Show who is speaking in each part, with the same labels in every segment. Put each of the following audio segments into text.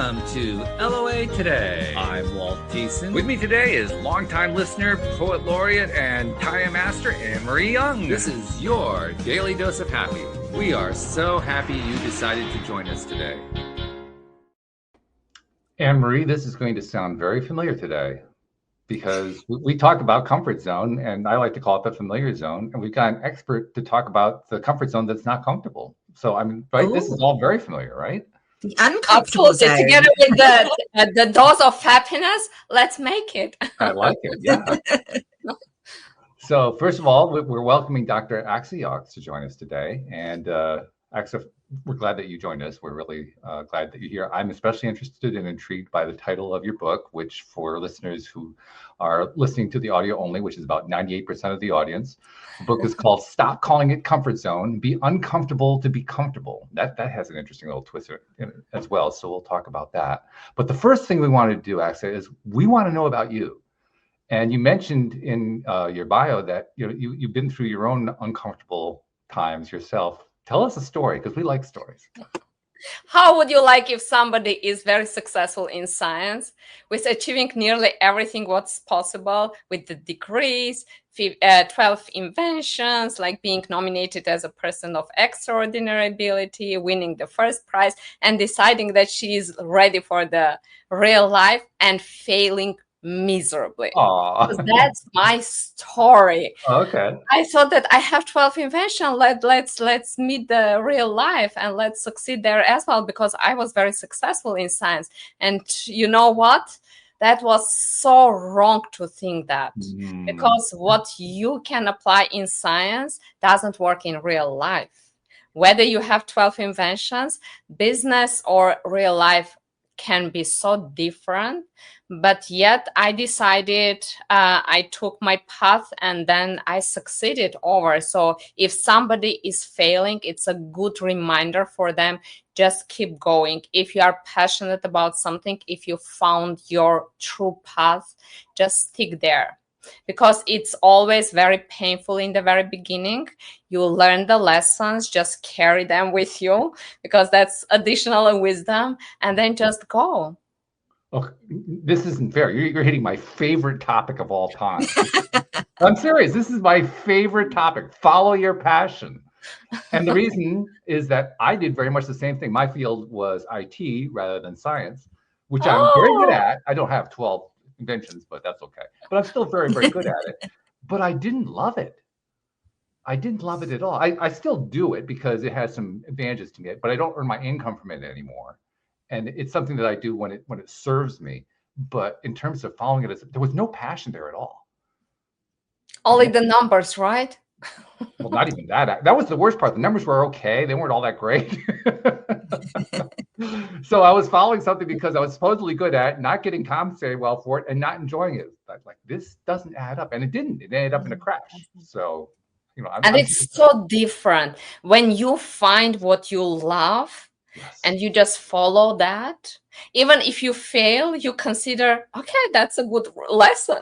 Speaker 1: Welcome to LOA Today. I'm Walt Thiessen. With me today is longtime listener, poet laureate, and Kaya master Anne Marie Young. This is your daily dose of happy. We are so happy you decided to join us today.
Speaker 2: Anne Marie, this is going to sound very familiar today because we talk about comfort zone, and I like to call it the familiar zone, and we've got an expert to talk about the comfort zone that's not comfortable. So, I mean, right, This is all very familiar, right?
Speaker 3: The uncomfortable zone.
Speaker 4: Together with the dose of happiness, let's make it.
Speaker 2: I like it, yeah. So, first of all, we're welcoming Dr. Axa Yox to join us today. And Axa, we're glad that you joined us. We're really glad that you're here. I'm especially interested and intrigued by the title of your book, which for listeners who are listening to the audio only, which is about 98% of the audience, the book is called Stop Calling It Comfort Zone, Be Uncomfortable to Be Comfortable. That has an interesting little twist in it as well. So we'll talk about that. But the first thing we want to do, Axa, is we want to know about you. And you mentioned in your bio that you've been through your own uncomfortable times yourself. Tell us a story, because we like stories.
Speaker 4: How would you like if somebody is very successful in science, with achieving nearly everything what's possible, with the degrees, 12 inventions, like being nominated as a person of extraordinary ability, winning the first prize, and deciding that she is ready for the real life and failing miserably? That's my story.
Speaker 2: Okay.
Speaker 4: I thought that I have 12 inventions. Let's meet the real life and let's succeed there as well, because I was very successful in science. And you know what? That was so wrong to think that, because what you can apply in science doesn't work in real life. Whether you have 12 inventions, business or real life can be so different. But yet I decided, I took my path and then I succeeded over. So if somebody is failing, it's a good reminder for them. Just keep going. If you are passionate about something, if you found your true path, just stick there. Because it's always very painful in the very beginning. You learn the lessons, just carry them with you, because that's additional wisdom, and then just go.
Speaker 2: Oh, this isn't fair. You're hitting my favorite topic of all time. I'm serious. This is my favorite topic. Follow your passion. And the reason is that I did very much the same thing. My field was IT rather than science, which I'm very good at. I don't have 12 inventions, but that's okay. But I'm still very, very good at it. But I didn't love it. I didn't love it at all. I still do it because it has some advantages to me, but I don't earn my income from it anymore. And it's something that I do when it serves me. But in terms of following it, there was no passion there at all.
Speaker 4: Only the numbers, right?
Speaker 2: Well, not even that. That was the worst part. The numbers were okay. They weren't all that great. So I was following something because I was supposedly good at it, not getting compensated well for it, and not enjoying it. Like, this doesn't add up. And it didn't. It ended up in a crash. So,
Speaker 4: it's so different when you find what you love. Yes. And you just follow that. Even if you fail, you consider, okay, that's a good lesson.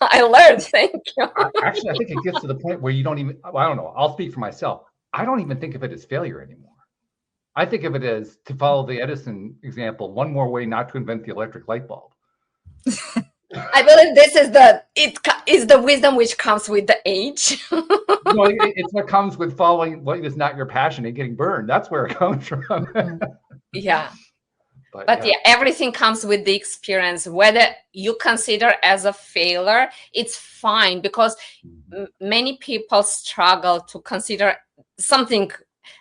Speaker 4: I learned. Thank you.
Speaker 2: Actually, I think it gets to the point where you don't even, I don't know, I'll speak for myself. I don't even think of it as failure anymore. I think of it as, to follow the Edison example, one more way not to invent the electric light bulb.
Speaker 4: I believe this is the wisdom which comes with the age.
Speaker 2: No, it's what comes with following what is not your passion and getting burned. That's where it comes from.
Speaker 4: Yeah. But yeah, everything comes with the experience. Whether you consider as a failure, it's fine, because many people struggle to consider something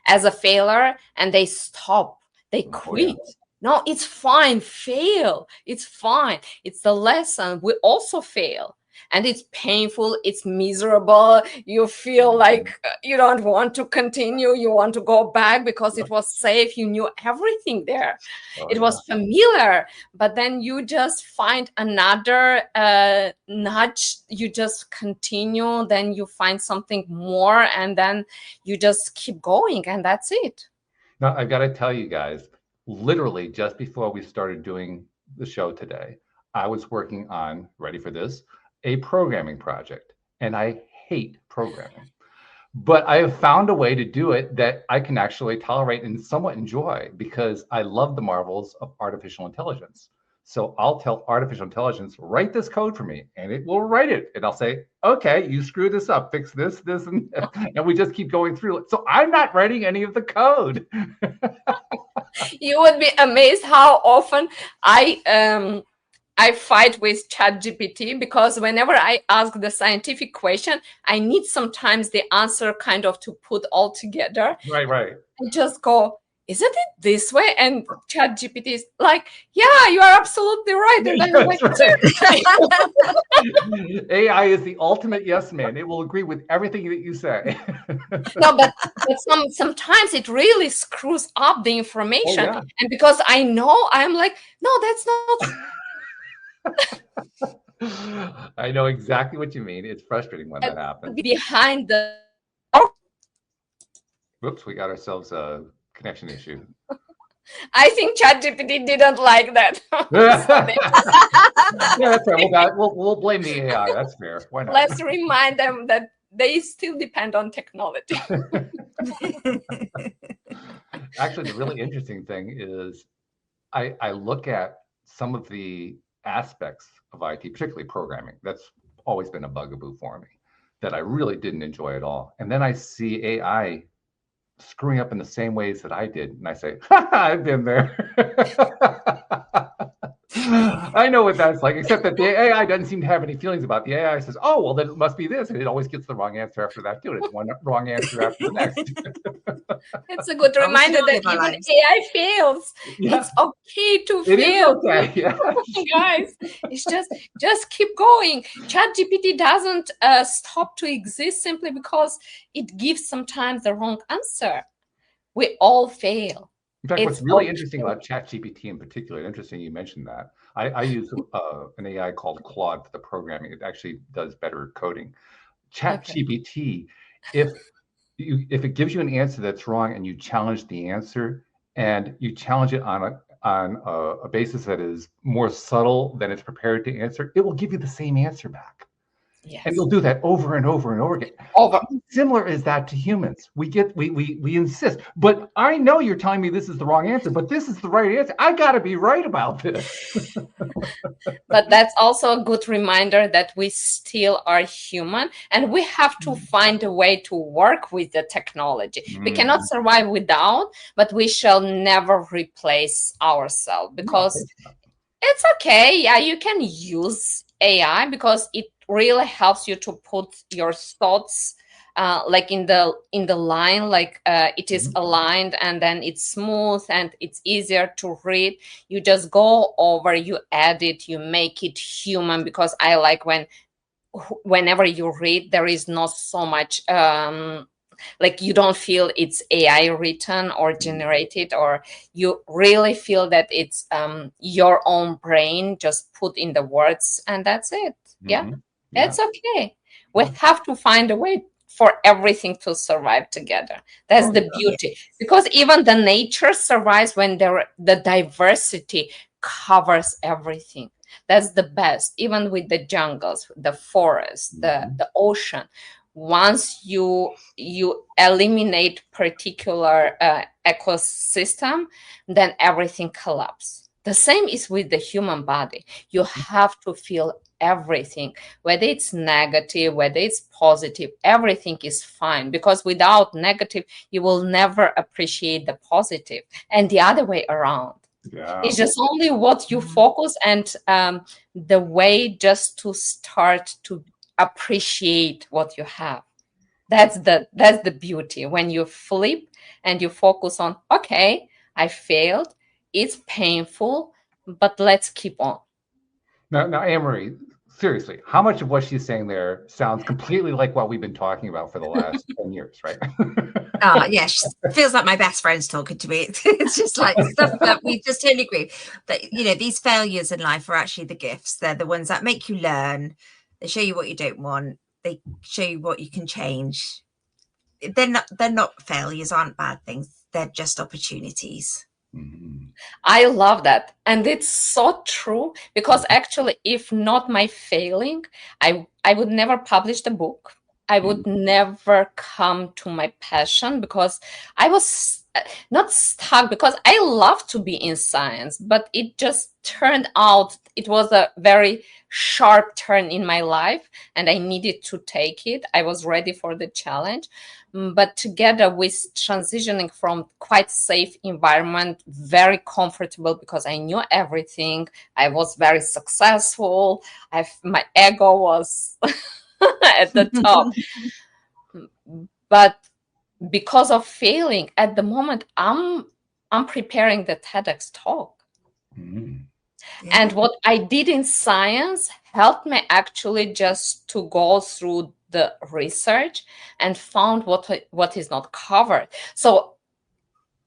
Speaker 4: as a failure and they stop, they quit. Yeah. No, it's fine. Fail. It's fine. It's the lesson. We also fail. And it's painful. It's miserable. You feel like you don't want to continue. You want to go back because it was safe. You knew everything there. It was familiar. But then you just find another nudge. You just continue. Then you find something more. And then you just keep going. And that's it.
Speaker 2: Now, I've got to tell you guys, literally just before we started doing the show today, I was working on, ready for this, a programming project. And I hate programming. But I have found a way to do it that I can actually tolerate and somewhat enjoy, because I love the marvels of artificial intelligence. So I'll tell artificial intelligence, write this code for me, and it will write it. And I'll say, okay, you screw this up, fix this, and we just keep going through it. So I'm not writing any of the code.
Speaker 4: You would be amazed how often I fight with ChatGPT, because whenever I ask the scientific question, I need sometimes the answer kind of to put all together.
Speaker 2: Right.
Speaker 4: I just go, isn't it this way? And ChatGPT is like, yeah, you are absolutely right. And I'm like,
Speaker 2: AI is the ultimate yes man. It will agree with everything that you say.
Speaker 4: No, but sometimes it really screws up the information.
Speaker 2: Oh, yeah.
Speaker 4: And because I know, I'm like, no, that's not.
Speaker 2: I know exactly what you mean. It's frustrating when that happens.
Speaker 4: Behind the.
Speaker 2: Whoops, we got ourselves a connection issue.
Speaker 4: I think ChatGPT didn't like that.
Speaker 2: Yeah, that's right. We'll blame the AI. That's fair. Why not?
Speaker 4: Let's remind them that they still depend on technology.
Speaker 2: Actually, the really interesting thing is I look at some of the aspects of IT, particularly programming. That's always been a bugaboo for me, that I really didn't enjoy at all. And then I see AI screwing up in the same ways that I did. And I say, I've been there. I know what that's like, except that the AI doesn't seem to have any feelings about it. The AI says, oh, well, then it must be this. And it always gets the wrong answer after that, too. And it's one wrong answer after the next.
Speaker 4: It's a good reminder that even AI fails. Yeah. It's okay to fail.
Speaker 2: Okay. Yeah.
Speaker 4: Guys, it's just keep going. ChatGPT doesn't stop to exist simply because it gives sometimes the wrong answer. We all fail.
Speaker 2: In fact, what's really interesting about ChatGPT in particular, interesting you mentioned that. I use an AI called Claude for the programming. It actually does better coding. ChatGPT, if it gives you an answer that's wrong and you challenge the answer, and you challenge it on a basis that is more subtle than it's prepared to answer, it will give you the same answer back. Yes. And you'll do that over and over and over again. How similar is that to humans? We insist, but I know you're telling me this is the wrong answer, but this is the right answer. I got to be right about this.
Speaker 4: But that's also a good reminder that we still are human, and we have to find a way to work with the technology. We cannot survive without, but we shall never replace ourselves, because it's okay. Yeah, you can use AI because it really helps you to put your thoughts like in the line, like it is aligned, and then it's smooth and it's easier to read. You just go over, you edit, you make it human, because I like whenever you read, there is not so much like you don't feel it's AI written or generated, or you really feel that it's your own brain just put in the words, and that's it. Yeah. It's okay. We have to find a way for everything to survive together. That's the beauty, because even the nature survives when the diversity covers everything. That's the best. Even with the jungles, the forest, the ocean. Once you eliminate particular ecosystem, then everything collapses. The same is with the human body. You have to feel everything, whether it's negative, whether it's positive, everything is fine, because without negative, you will never appreciate the positive, and the other way around. Yeah. It's just only what you focus, and the way just to start to appreciate what you have. That's the beauty, when you flip and you focus on, okay, I failed, it's painful, but let's keep on.
Speaker 2: Now, Anne Marie, seriously, how much of what she's saying there sounds completely like what we've been talking about for the last 10 years, right?
Speaker 3: Yes, feels like my best friend's talking to me. It's just like stuff that we just totally agree that, these failures in life are actually the gifts. They're the ones that make you learn. They show you what you don't want. They show you what you can change. They're not failures, aren't bad things. They're just opportunities.
Speaker 4: I love that, and it's so true, because actually, if not my failing, I would never publish the book. I would never come to my passion because I was not stuck, because I love to be in science, but it just turned out it was a very sharp turn in my life and I needed to take it. I was ready for the challenge. But together with transitioning from quite safe environment, very comfortable because I knew everything, I was very successful, my ego was at the top. But because of failing, at the moment, I'm preparing the TEDx talk.
Speaker 2: Mm.
Speaker 3: Yeah.
Speaker 4: And what I did in science helped me actually just to go through the research and found what is not covered. So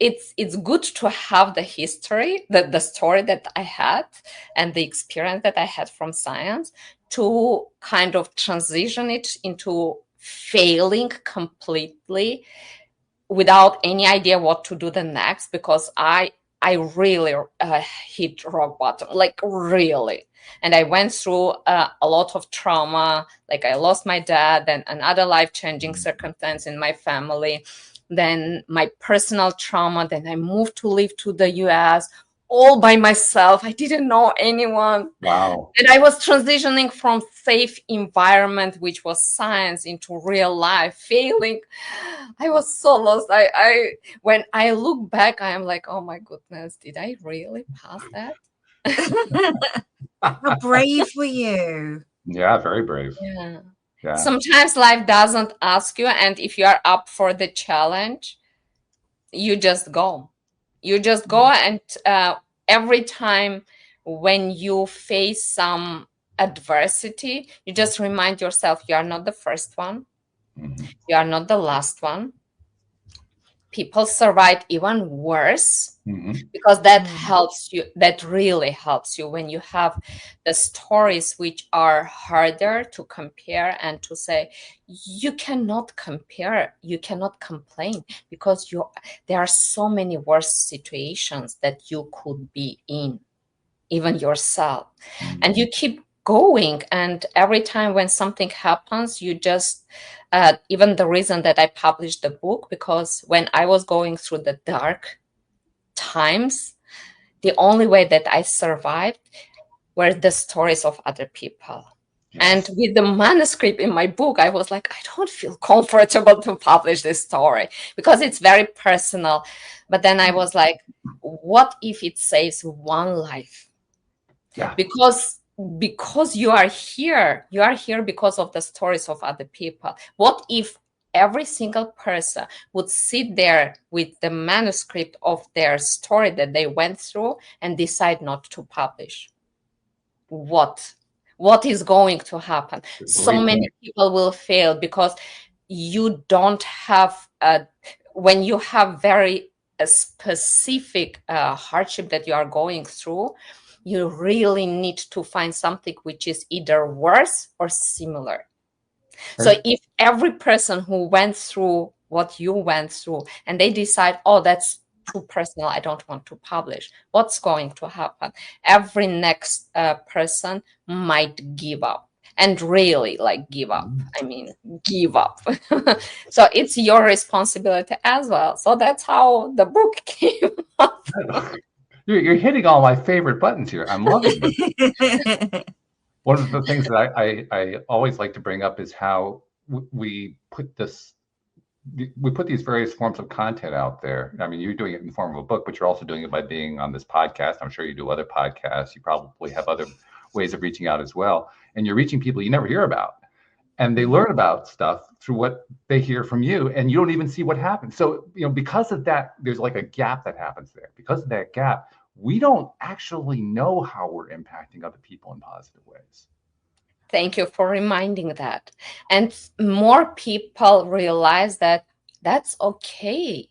Speaker 4: it's good to have the history, the story that I had and the experience that I had from science to kind of transition it into failing completely without any idea what to do the next, because I really hit rock bottom, like really. And I went through a lot of trauma, like I lost my dad, then another life-changing circumstance in my family, then my personal trauma, then I moved to live to the US all by myself. I didn't know anyone.
Speaker 2: Wow.
Speaker 4: And I was transitioning from safe environment, which was science, into real life, failing. I was so lost. I when I look back, I am like, oh my goodness, did I really pass that?
Speaker 3: How brave were you?
Speaker 2: Yeah, very brave.
Speaker 4: Yeah.
Speaker 2: Yeah.
Speaker 4: Sometimes life doesn't ask you, and if you are up for the challenge, you just go. You just go, and every time when you face some adversity, you just remind yourself you are not the first one.
Speaker 2: Mm-hmm.
Speaker 4: You are not the last one. People survive even worse, because that helps you. That really helps you when you have the stories which are harder to compare and to say, you cannot compare, you cannot complain, because there are so many worse situations that you could be in, even yourself. And you keep going, and every time when something happens, you just even the reason that I published the book, because when I was going through the dark times, the only way that I survived were the stories of other people.
Speaker 2: Yes.
Speaker 4: And with the manuscript in my book, I was like, I don't feel comfortable to publish this story because it's very personal. But then I was like, what if it saves one life?
Speaker 2: Yeah.
Speaker 4: Because you are here because of the stories of other people. What if every single person would sit there with the manuscript of their story that they went through and decide not to publish? What is going to happen? So many people will fail because you don't have when you have very specific hardship that you are going through, you really need to find something which is either worse or similar. So if every person who went through what you went through and they decide, oh, that's too personal, I don't want to publish, what's going to happen? Every next person might give up, and really like give up. I mean, give up. So it's your responsibility as well. So that's how the book came up.
Speaker 2: You're hitting all my favorite buttons here. I'm loving it. One of the things that I always like to bring up is how we put these various forms of content out there. I mean, you're doing it in the form of a book, but you're also doing it by being on this podcast. I'm sure you do other podcasts. You probably have other ways of reaching out as well. And you're reaching people you never hear about. And they learn about stuff through what they hear from you, and you don't even see what happens. So, because of that, there's like a gap that happens there. Because of that gap, we don't actually know how we're impacting other people in positive ways.
Speaker 4: Thank you for reminding that. And more people realize that that's okay.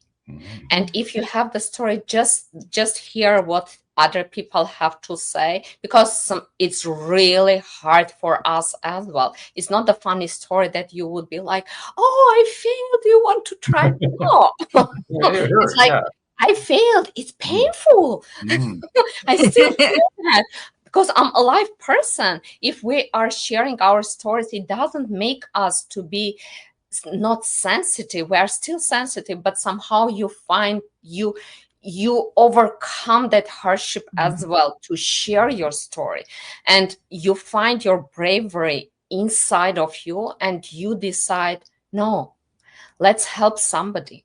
Speaker 4: And if you have the story, just hear what other people have to say, because it's really hard for us as well. It's not the funny story that you would be like, oh, I failed, you want to try? No. It's like, I failed, it's painful. I still feel that. because I'm a live person. If we are sharing our stories, it doesn't make us to be not sensitive. We are still sensitive, but somehow you find you overcome that hardship as well to share your story, and you find your bravery inside of you, and you decide, no, let's help somebody,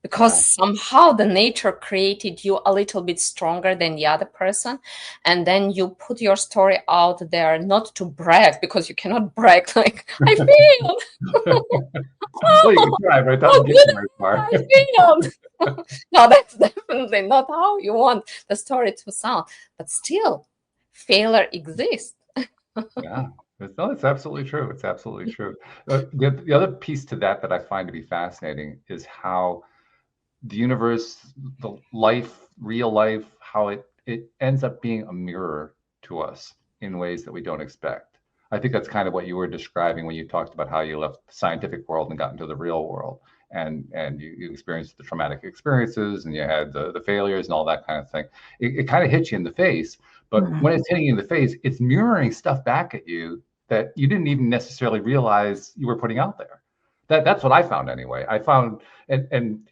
Speaker 4: because somehow the nature created you a little bit stronger than the other person. And then you put your story out there, not to brag, because you cannot brag like, I failed.
Speaker 2: Well, you can try, but it doesn't get you very far.
Speaker 4: I failed. No, that's definitely not how you want the story to sound. But still, failure exists.
Speaker 2: Yeah. No, it's absolutely true. It's absolutely true. The other piece to that I find to be fascinating is how the universe, the life, real life, how it ends up being a mirror to us in ways that we don't expect. I think that's kind of what you were describing when you talked about how you left the scientific world and got into the real world, and you experienced the traumatic experiences, and you had the failures and all that kind of thing. It kind of hits you in the face, but when it's hitting you in the face, it's mirroring stuff back at you that you didn't even necessarily realize you were putting out there. That's what I found anyway. I found, and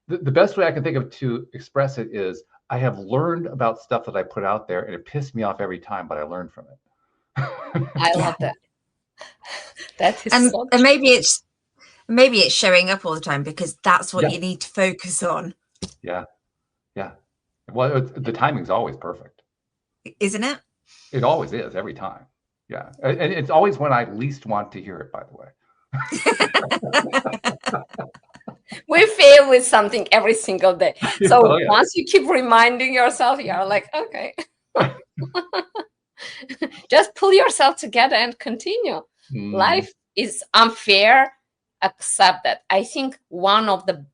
Speaker 2: the best way I can think of to express it is, I have learned about stuff that I put out there, and it pissed me off every time, but I learned from it.
Speaker 4: I love that. That is
Speaker 3: and,
Speaker 4: so
Speaker 3: and maybe it's showing up all the time, because that's what you need to focus on.
Speaker 2: Yeah. Well, the timing's always perfect,
Speaker 3: isn't it?
Speaker 2: It always is, every time. Yeah, and it's always when I least want to hear it, by the way.
Speaker 4: We fail with something every single day. So once you keep reminding yourself, you're like, okay. Just pull yourself together and continue. Life is unfair. Accept that. I think one of the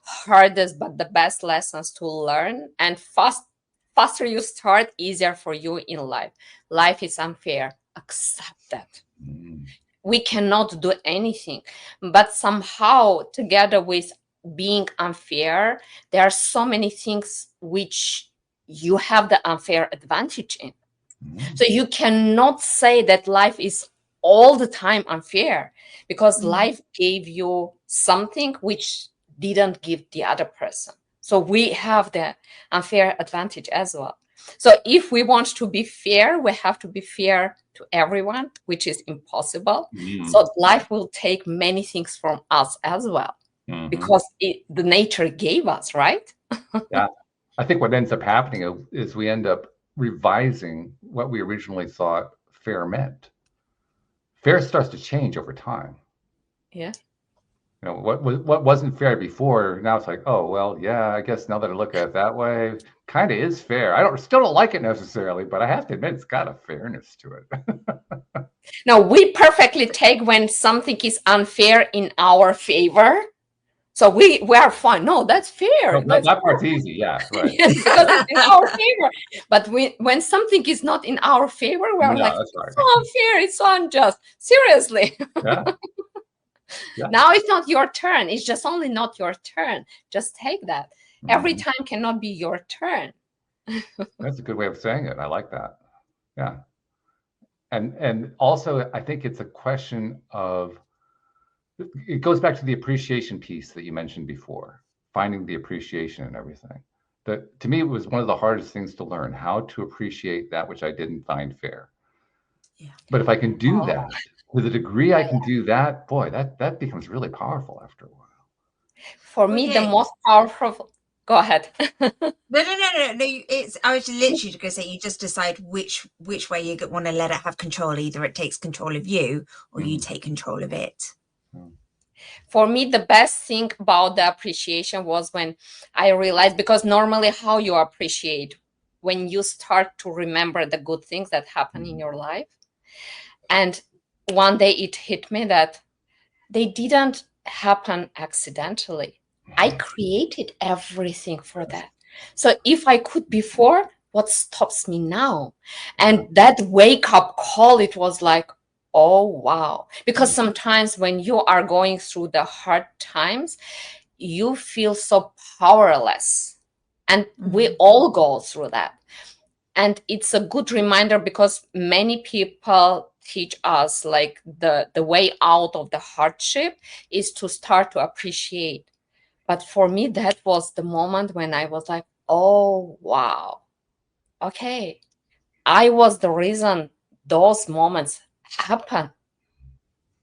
Speaker 4: hardest but the best lessons to learn, and faster you start, easier for you in life. Life is unfair. Accept that. We cannot do anything, but somehow, together with being unfair, there are so many things which you have the unfair advantage in. So you cannot say that life is all the time unfair, because life gave you something which didn't give the other person. So we have the unfair advantage as well. So if we want to be fair, we have to be fair to everyone, which is impossible. So life will take many things from us as well, because the nature gave us, right?
Speaker 2: Yeah. I think what ends up happening is we end up revising what we originally thought fair meant. Fair starts to change over time.
Speaker 4: Yeah.
Speaker 2: You know, what wasn't fair before, now it's like, oh, well, yeah, I guess now that I look at it that way, kind of is fair. I still don't like it necessarily, but I have to admit it's got a fairness to it.
Speaker 4: Now, we perfectly take when something is unfair in our favor. So we are fine. No, that's fair.
Speaker 2: No, that part's easy. Yeah, right.
Speaker 4: Yes, because it's in our favor. But when something is not in our favor, we're like, it's so unfair. It's so unjust. Seriously.
Speaker 2: Yeah.
Speaker 4: Now it's not your turn. It's just only not your turn. Just take that. Every time cannot be your turn.
Speaker 2: That's a good way of saying it. I like that. Yeah. And also, I think it's a question of, it goes back to the appreciation piece that you mentioned before, finding the appreciation and everything. That, to me, it was one of the hardest things to learn, how to appreciate that which I didn't find fair. Yeah. But if I can do that, to the degree I can do that, boy, that becomes really powerful after a while.
Speaker 4: For me, the most powerful. Go ahead.
Speaker 3: No. It's. I was literally going to say, you just decide which way you want to let it have control. Either it takes control of you, or you take control of it.
Speaker 4: For me, the best thing about the appreciation was when I realized, because normally how you appreciate, when you start to remember the good things that happen in your life. And one day it hit me that they didn't happen accidentally. I created everything for that. So if I could before, what stops me now? And that wake up call, it was like, oh, wow. Because sometimes when you are going through the hard times, you feel so powerless. And we all go through that. And it's a good reminder because many people teach us like the way out of the hardship is to start to appreciate. But for me, that was the moment when I was like, oh, wow. Okay. I was the reason those moments happen.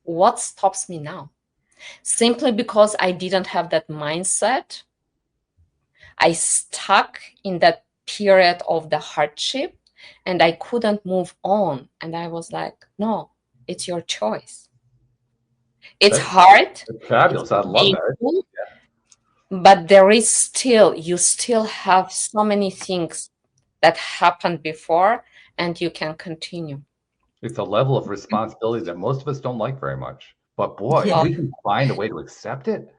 Speaker 4: What stops me now? Simply because I didn't have that mindset. I stuck in that period of the hardship and I couldn't move on. And I was like, no, it's your choice. It's hard.
Speaker 2: That's fabulous. I love that.
Speaker 4: Yeah. But there is still, you still have so many things that happened before and you can continue.
Speaker 2: It's a level of responsibility that most of us don't like very much. But boy, if we can find a way to accept it.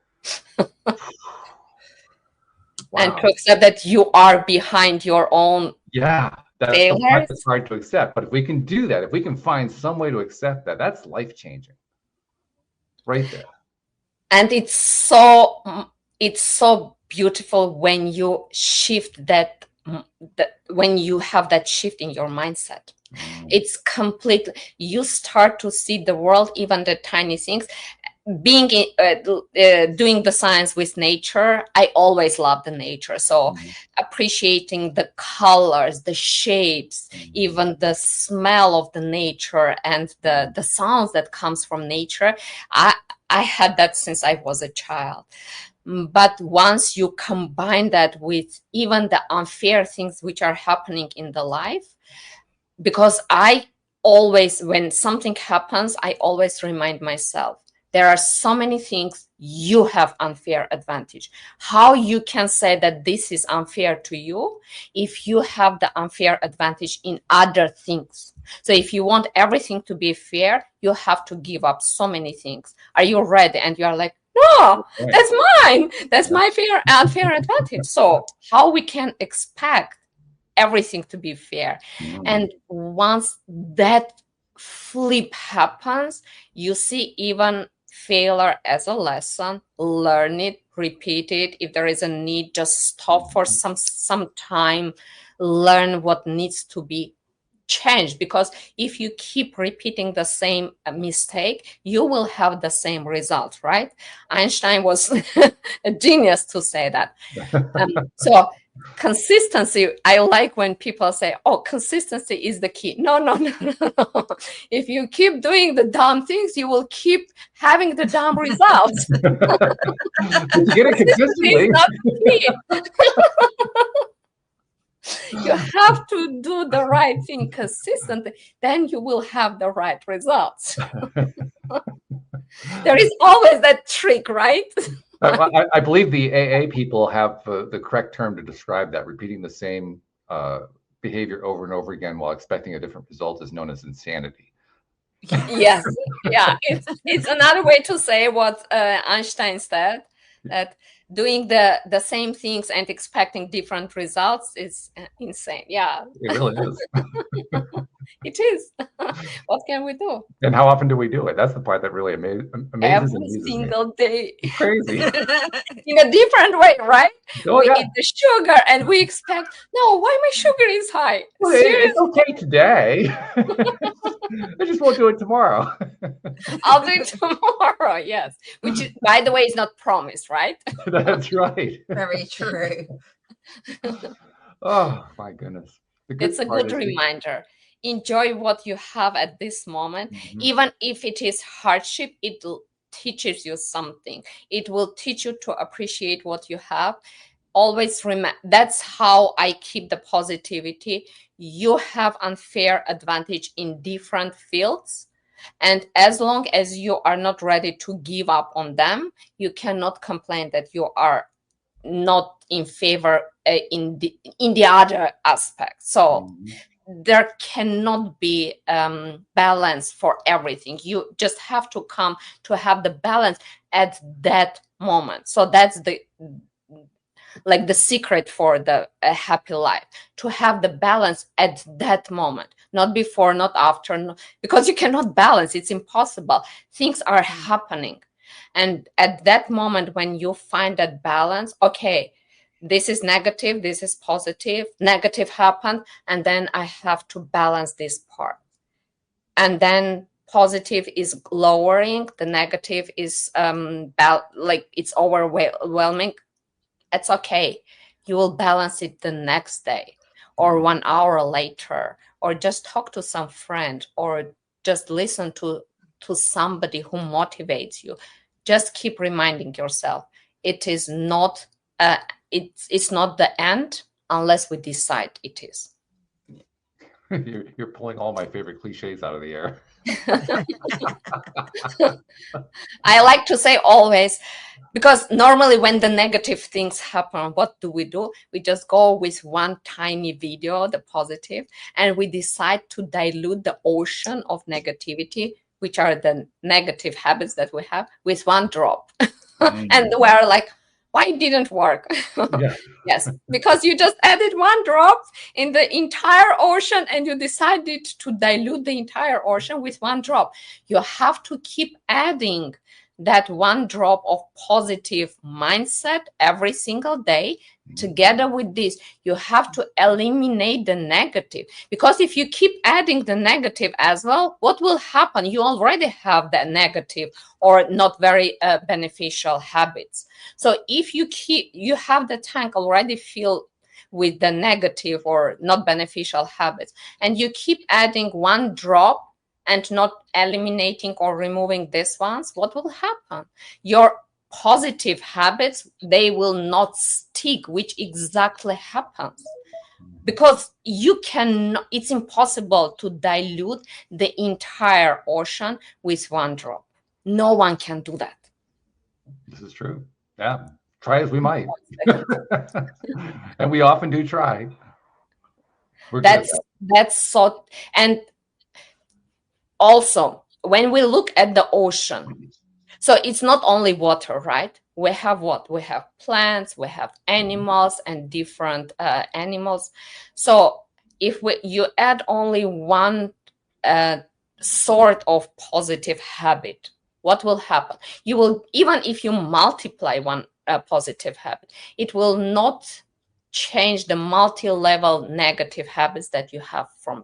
Speaker 4: Wow. And to accept that you are behind your own
Speaker 2: that's the part that's hard to accept. But if we can do that, if we can find some way to accept that, that's life-changing. Right there.
Speaker 4: And it's so beautiful when you shift that, when you have that shift in your mindset. It's completely, you start to see the world, even the tiny things. Being doing the science with nature, I always love the nature. So appreciating the colors, the shapes, even the smell of the nature and the sounds that comes from nature. I had that since I was a child. But once you combine that with even the unfair things which are happening in the life, because I always, when something happens, I always remind myself, there are so many things you have unfair advantage. How you can say that this is unfair to you if you have the unfair advantage in other things? So if you want everything to be fair, you have to give up so many things. Are you ready? And you are like, no, that's mine. That's my unfair advantage. So how we can expect everything to be fair? And once that flip happens, you see even failure as a lesson. Learn it, repeat it. If there is a need, just stop for some time, learn what needs to be changed, because if you keep repeating the same mistake, you will have the same result, right? Einstein was a genius to say that. So consistency, I like when people say, oh, consistency is the key. No. If you keep doing the dumb things, you will keep having the dumb results.
Speaker 2: You get it consistently.
Speaker 4: Not the key. You have to do the right thing consistently, then you will have the right results. There is always that trick, right?
Speaker 2: I believe the AA people have the correct term to describe that. Repeating the same behavior over and over again while expecting a different result is known as insanity.
Speaker 4: Yes, yeah, it's another way to say what Einstein said, that doing the same things and expecting different results is insane. Yeah,
Speaker 2: it really is.
Speaker 4: It is. What can we do?
Speaker 2: And how often do we do it? That's the part that really amazes
Speaker 4: Every single day.
Speaker 2: It's crazy.
Speaker 4: In a different way, right?
Speaker 2: Oh,
Speaker 4: we eat the sugar and we expect, no, why my sugar is high?
Speaker 2: Well, it's okay today. I just won't do it tomorrow.
Speaker 4: I'll do it tomorrow, yes. Which, is, by the way, is not promised, right?
Speaker 2: That's right.
Speaker 3: Very true.
Speaker 2: Oh, my goodness.
Speaker 4: It's a good reminder. Enjoy what you have at this moment. Even if it is hardship, it teaches you something. It will teach you to appreciate what you have. Always remember, that's how I keep the positivity. You have unfair advantage in different fields. And as long as you are not ready to give up on them, you cannot complain that you are not in favor in the other aspect. So there cannot be balance for everything. You just have to come to have the balance at that moment. So that's the secret for the happy life, to have the balance at that moment, not before, not after, because you cannot balance. It's impossible. Things are happening. And at that moment, when you find that balance, okay, this is negative, this is positive, negative happened, and then I have to balance this part. And then positive is lowering, the negative is like it's overwhelming. It's okay. You will balance it the next day or 1 hour later, or just talk to some friend, or just listen to somebody who motivates you. Just keep reminding yourself, it is not it's not the end unless we decide it is.
Speaker 2: You're pulling all my favorite cliches out of the air.
Speaker 4: I like to say always, because normally when the negative things happen, what do? We just go with one tiny video, the positive, and we decide to dilute the ocean of negativity, which are the negative habits that we have, with one drop. And we're like, why it didn't work?
Speaker 2: Yeah.
Speaker 4: Yes, because you just added one drop in the entire ocean, and you decided to dilute the entire ocean with one drop. You have to keep adding that one drop of positive mindset every single day. Together with this, you have to eliminate the negative, because if you keep adding the negative as well, what will happen? You already have the negative or not very beneficial habits. So if you have the tank already filled with the negative or not beneficial habits, and you keep adding one drop and not eliminating or removing these ones, what will happen? Your positive habits, they will not stick, which exactly happens. Because it's impossible to dilute the entire ocean with one drop. No one can do that.
Speaker 2: This is true. Yeah. Try as we might. And we often do try.
Speaker 4: That's so. And also, when we look at the ocean, so it's not only water, right? We have what? We have plants, we have animals, and different animals. So if you add only one sort of positive habit, what will happen? You will, even if you multiply one positive habit, it will not change the multi-level negative habits that you have from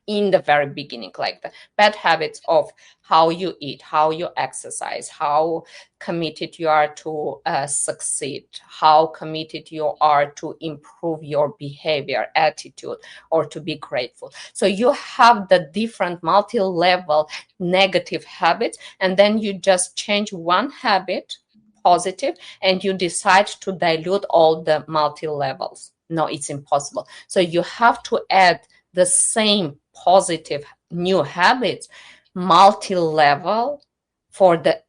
Speaker 4: in the very beginning, like the bad habits of how you eat, how you exercise, how committed you are to succeed, how committed you are to improve your behavior, attitude, or to be grateful. So you have the different multi-level negative habits, and then you just change one habit, positive, and you decide to dilute all the multi-levels. No, it's impossible. So you have to add the same positive new habits, multi-level, for the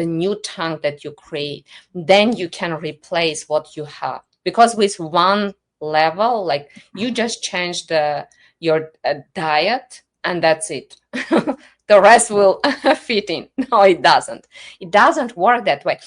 Speaker 4: new tank that you create. Then you can replace what you have, because with one level, like, you just change your diet and that's it. The rest will fit in. No, it doesn't work that way.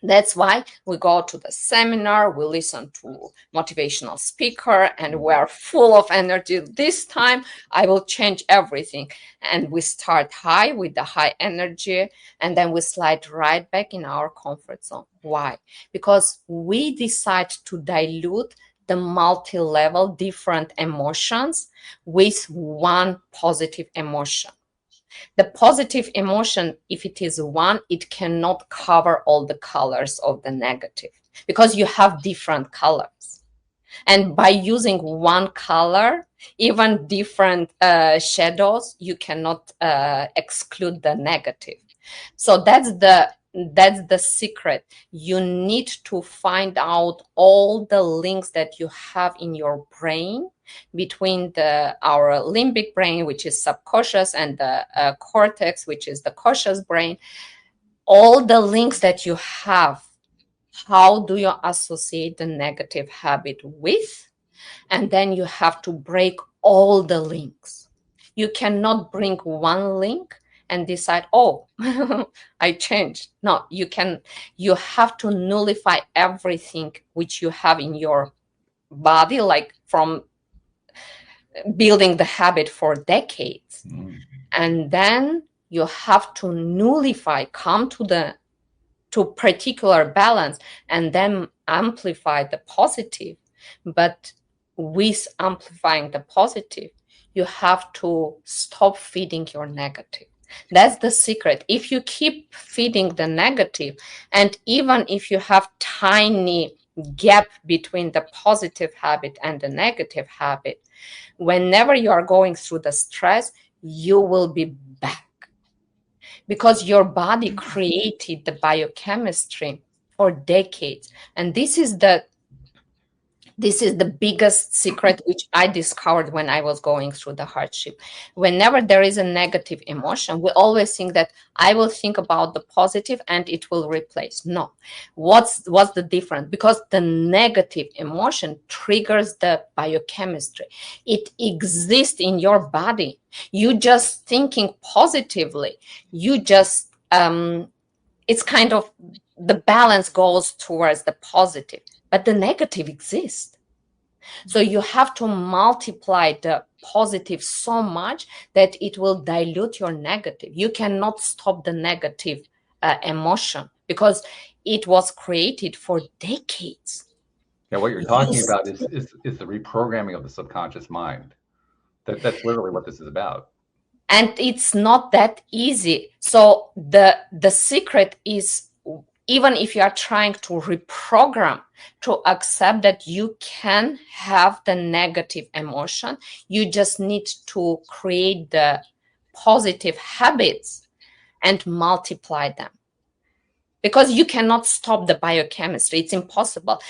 Speaker 4: That's why we go to the seminar, we listen to motivational speaker, and we're full of energy. This time I will change everything. And we start high with the high energy, and then we slide right back in our comfort zone. Why? Because we decide to dilute the multi-level different emotions with one positive emotion. The positive emotion, if it is one, it cannot cover all the colors of the negative, because you have different colors. And by using one color, even different shadows, you cannot exclude the negative. So that's the secret. You need to find out all the links that you have in your brain between our limbic brain, which is subconscious, and the cortex, which is the conscious brain. All the links that you have, how do you associate the negative habit with? And then you have to break all the links. You cannot bring one link and decide, oh, I changed. No, you have to nullify everything which you have in your body, like from building the habit for decades. And then you have to nullify, come to particular balance, and then amplify the positive, but with amplifying the positive, you have to stop feeding your negative. That's the secret. If you keep feeding the negative, and even if you have tiny gap between the positive habit and the negative habit, whenever you are going through the stress, you will be back, because your body created the biochemistry for decades. And this is the biggest secret which I discovered when I was going through the hardship. Whenever there is a negative emotion, we always think that I will think about the positive and it will replace. No. What's the difference? Because the negative emotion triggers the biochemistry. It exists in your body. You just thinking positively. You just, it's kind of, the balance goes towards the positive. But the negative exists. So you have to multiply the positive so much that it will dilute your negative. You cannot stop the negative emotion, because it was created for decades.
Speaker 2: Yeah, what you're talking about is the reprogramming of the subconscious mind. That's literally what this is about.
Speaker 4: And it's not that easy. So the secret is, even if you are trying to reprogram to accept that you can have the negative emotion, you just need to create the positive habits and multiply them. Because you cannot stop the biochemistry. It's impossible.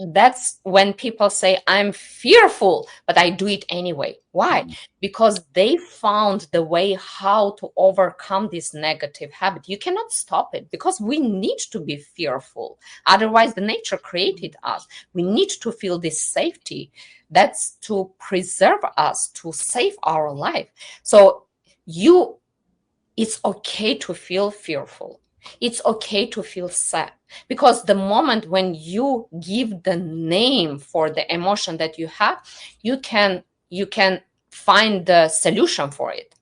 Speaker 4: That's when people say, I'm fearful, but I do it anyway. Why? Because they found the way how to overcome this negative habit. You cannot stop it, because we need to be fearful. Otherwise, the nature created us. We need to feel this safety. That's to preserve us, to save our life. So it's okay to feel fearful. It's okay to feel sad, because the moment when you give the name for the emotion that you have, you can find the solution for it.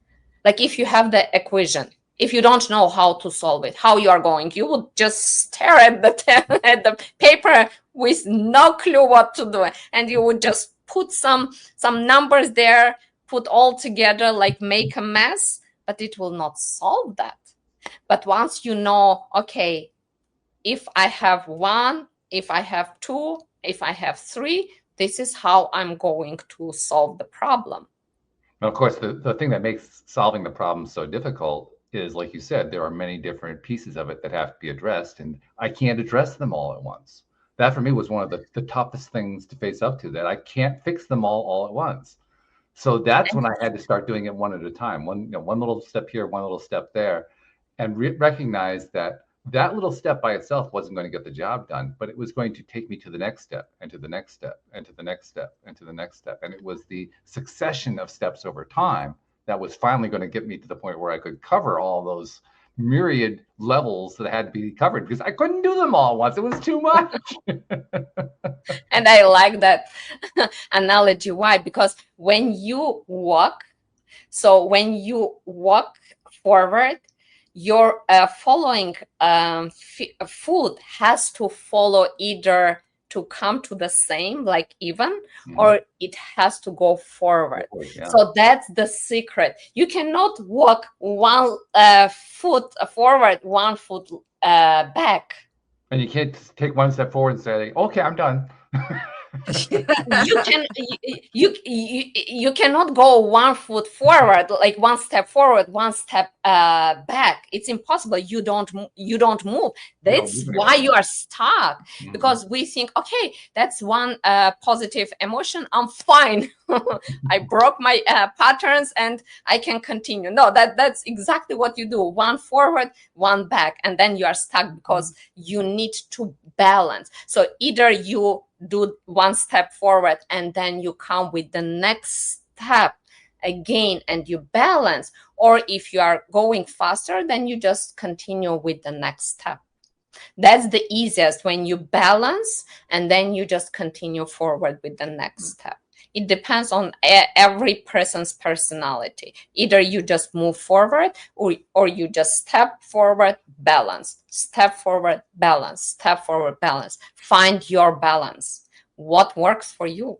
Speaker 4: Like if you have the equation, if you don't know how to solve it, how you are going, you would just stare at the paper with no clue what to do, and you would just put some numbers there, put all together, like make a mess, but it will not solve that. But once you know, okay, if I have 1, if I have 2, if I have 3, this is how I'm going to solve the problem.
Speaker 2: And of course, the thing that makes solving the problem so difficult is, like you said, there are many different pieces of it that have to be addressed, and I can't address them all at once. That for me was one of the toughest things to face up to, that I can't fix them all at once. So that's when I had to start doing it one at a time, one little step here, one little step there, and recognize that little step by itself wasn't going to get the job done, but it was going to take me to the next step, and to the next step, and to the next step, and to the next step. And it was the succession of steps over time that was finally going to get me to the point where I could cover all those myriad levels that had to be covered, because I couldn't do them all at once. It was too much.
Speaker 4: And I like that analogy. Why? Because when you walk forward, your following foot has to follow, either to come to the same, like even, or it has to go forward. Yeah. So that's the secret. You cannot walk 1 foot forward, 1 foot back.
Speaker 2: And you can't take 1 step forward and say, okay, I'm done.
Speaker 4: You cannot go 1 foot forward, like 1 step forward, 1 step back. It's impossible. You don't move. That's why you are stuck, because we think, okay, that's one positive emotion, I'm fine. I broke my patterns and I can continue. No, that's exactly what you do. 1 forward, 1 back, and then you are stuck, because you need to balance. So either you do 1 step forward and then you come with the next step again and you balance, or if you are going faster, then you just continue with the next step. That's the easiest, when you balance and then you just continue forward with the next step. it depends on every person's personality. Either you just move forward, or you just step forward, balance, step forward, balance, step forward, balance. Find your balance. What works for you?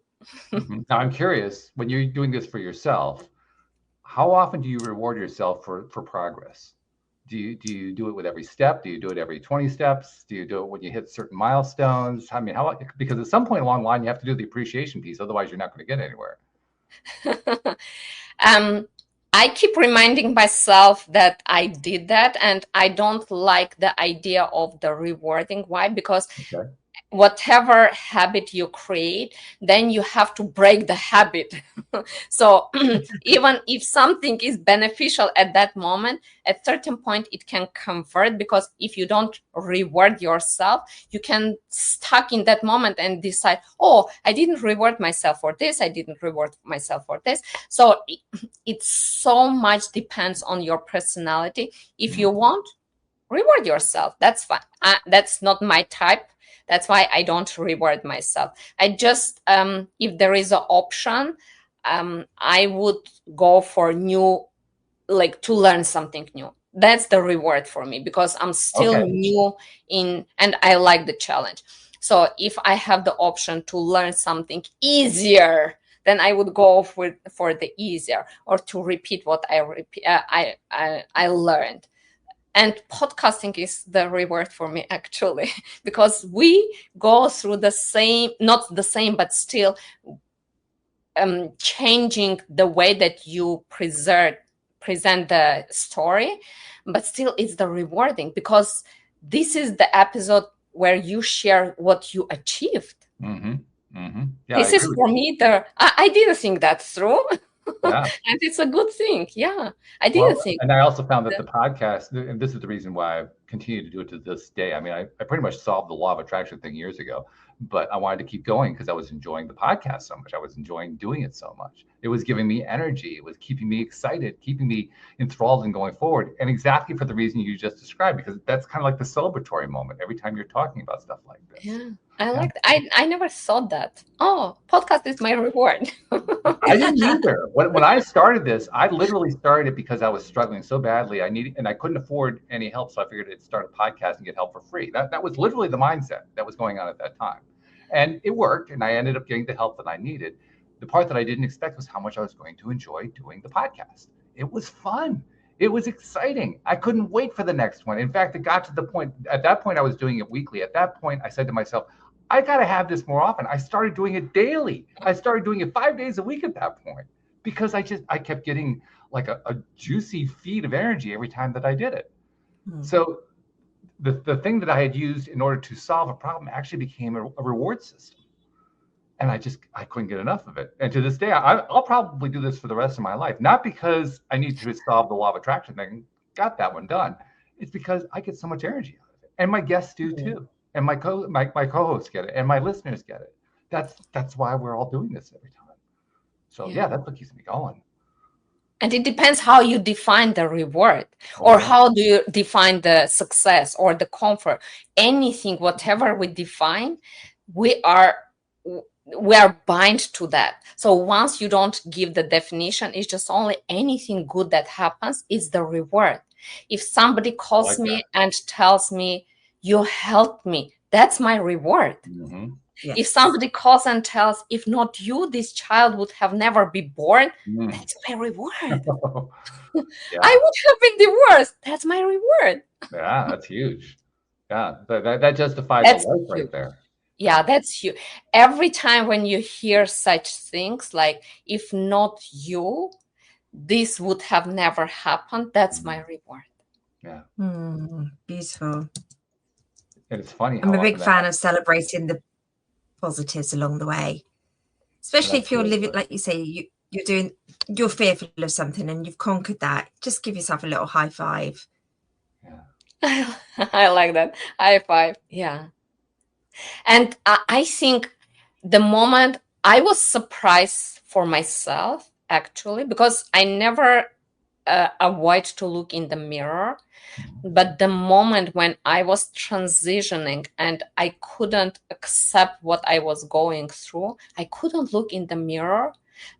Speaker 2: Now, I'm curious, when you're doing this for yourself, how often do you reward yourself for progress? Do you do it with every step? Do you do it every 20 steps? Do you do it when you hit certain milestones? I mean, because at some point along the line, you have to do the appreciation piece. Otherwise, you're not going to get anywhere.
Speaker 4: I keep reminding myself that I did that, and I don't like the idea of the rewarding. Why? Because whatever habit you create, then you have to break the habit. So even if something is beneficial at that moment, at certain point it can convert, because if you don't reward yourself, you can stuck in that moment and decide, oh, I didn't reward myself for this, I didn't reward myself for this. So it so much depends on your personality. If you want, reward yourself, that's fine. That's not my type. That's why I don't reward myself. I just, if there is an option, I would go for new, like to learn something new. That's the reward for me, because I'm still new in, and I like the challenge. So if I have the option to learn something easier, then I would go for the easier, or to repeat what I learned. And podcasting is the reward for me, actually, because we go through the same, not the same, but still changing the way that you present the story, but still it's the rewarding, because this is the episode where you share what you achieved. Yeah, this is for me I didn't think that through. Yeah. And it's a good thing. Yeah, I didn't think.
Speaker 2: And I also found that the podcast, and this is the reason why I continue to do it to this day. I mean, I pretty much solved the law of attraction thing years ago, but I wanted to keep going because I was enjoying the podcast so much. I was enjoying doing it so much. It was giving me energy. It was keeping me excited, keeping me enthralled and going forward. And exactly for the reason you just described, because that's kind of like the celebratory moment every time you're talking about stuff like this.
Speaker 4: Yeah. I like that. I never thought that. Oh, podcast is my reward.
Speaker 2: I didn't either. When I started this, I literally started it because I was struggling so badly. I couldn't afford any help. So I figured I'd start a podcast and get help for free. That was literally the mindset that was going on at that time. And it worked. And I ended up getting the help that I needed. The part that I didn't expect was how much I was going to enjoy doing the podcast. It was fun. It was exciting. I couldn't wait for the next one. In fact, it got to the point, at that point, I was doing it weekly. At that point, I said to myself, I got to have this more often. I started doing it daily. I started doing it 5 days a week at that point, because I kept getting like a juicy feed of energy every time that I did it. So the thing that I had used in order to solve a problem actually became a reward system. And I couldn't get enough of it. And to this day, I'll probably do this for the rest of my life, not because I need to solve the law of attraction thing, got that one done. It's because I get so much energy out of it. And my guests do too. And my co-hosts get it, and my listeners get it. That's why we're all doing this every time. So yeah, that's what keeps me going.
Speaker 4: And it depends how you define the reward, or how do you define the success or the comfort. Anything, whatever we define, we are bind to that. So once you don't give the definition, it's just only anything good that happens is the reward. If somebody calls me and tells me, you helped me, that's my reward. Yes. If somebody calls and tells, if not you, this child would have never been born, that's my reward. I would have been divorced, that's my reward.
Speaker 2: Yeah, that's huge. Yeah, that justifies the life right there.
Speaker 4: Yeah, that's huge. Every time when you hear such things like, if not you, this would have never happened, that's my reward.
Speaker 2: Yeah.
Speaker 3: Beautiful.
Speaker 2: And it's funny.
Speaker 3: I'm a big fan of celebrating the positives along the way, especially if you're living, like you say, you're fearful of something and you've conquered that. Just give yourself a little high five.
Speaker 4: Yeah, I like that. High five. Yeah. And I think the moment I was surprised for myself, actually, because I never avoid to look in the mirror. But the moment when I was transitioning and I couldn't accept what I was going through, I couldn't look in the mirror.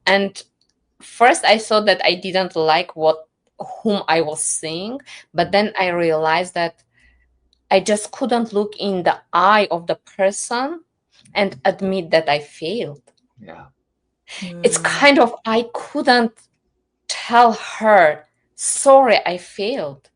Speaker 4: And first I thought that I didn't like whom I was seeing, but then I realized that I just couldn't look in the eye of the person and admit that I failed.
Speaker 2: Yeah.
Speaker 4: It's kind of, I couldn't tell her, sorry, I failed.